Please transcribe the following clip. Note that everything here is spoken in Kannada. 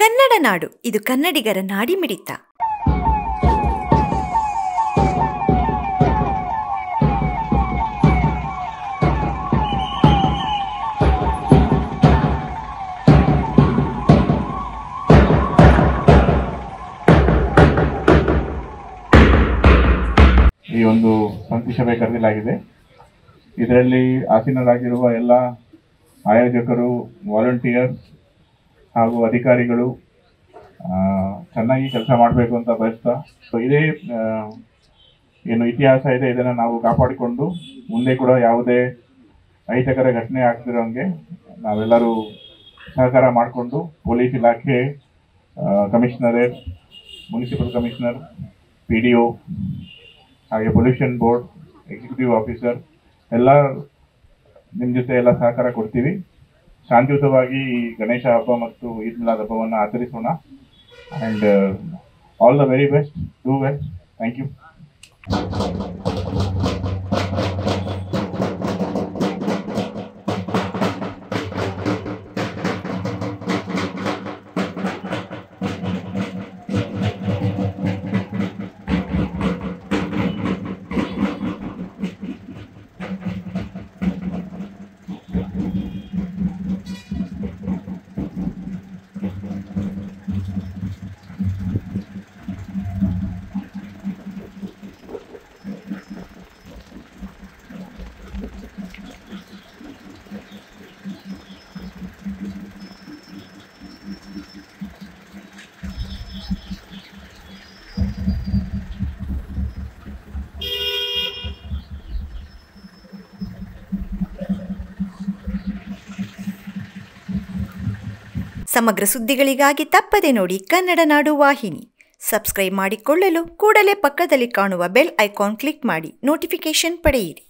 ಕನ್ನಡ ನಾಡು, ಇದು ಕನ್ನಡಿಗರ ನಾಡಿಮಿಡಿತ. ಈ ಒಂದು ಸಂತಿ ಸಭೆ ಕರೆಯಲಾಗಿದೆ. ಇದರಲ್ಲಿ ಆಸೀನರಾಗಿರುವ ಎಲ್ಲ ಆಯೋಜಕರು, ವಾಲಂಟಿಯರ್ಸ್ ಹಾಗೂ ಅಧಿಕಾರಿಗಳು ಚೆನ್ನಾಗಿ ಕೆಲಸ ಮಾಡಬೇಕು ಅಂತ ಬಯಸ್ತಾ, ಇದೇ ಏನು ಇತಿಹಾಸ ಇದೆ ಇದನ್ನು ನಾವು ಕಾಪಾಡಿಕೊಂಡು ಮುಂದೆ ಕೂಡ ಯಾವುದೇ ಅಹಿತಕರ ಘಟನೆ ಆಗ್ತಿರೋಂಗೆ ನಾವೆಲ್ಲರೂ ಸಹಕಾರ ಮಾಡಿಕೊಂಡು ಪೊಲೀಸ್ ಇಲಾಖೆ, ಕಮಿಷನರೇಟ್, ಮುನ್ಸಿಪಲ್ ಕಮಿಷನರ್, PDO ಹಾಗೆ ಪೊಲ್ಯೂಷನ್ ಬೋರ್ಡ್, ಎಕ್ಸಿಕ್ಯೂಟಿವ್ ಆಫೀಸರ್ ಎಲ್ಲ ನಿಮ್ಮ ಜೊತೆ ಎಲ್ಲ ಸಹಕಾರ ಕೊಡ್ತೀವಿ. ಶಾಂತಿಯುತವಾಗಿ ಈ ಗಣೇಶ ಹಬ್ಬ ಮತ್ತು ಈದ್ ಮಿಲಾದ್ ಹಬ್ಬವನ್ನು ಆಚರಿಸೋಣ. And all the very best, do well. Thank you. ಸಮಗ್ರ ಸುದ್ದಿಗಳಿಗಾಗಿ ತಪ್ಪದೆ ನೋಡಿ ಕನ್ನಡ ನಾಡು ವಾಹಿನಿ. ಸಬ್ಸ್ಕ್ರೈಬ್ ಮಾಡಿಕೊಳ್ಳಲು ಕೂಡಲೇ ಪಕ್ಕದಲ್ಲಿ ಕಾಣುವ ಬೆಲ್ ಐಕಾನ್ ಕ್ಲಿಕ್ ಮಾಡಿ ನೋಟಿಫಿಕೇಶನ್ ಪಡೆಯಿರಿ.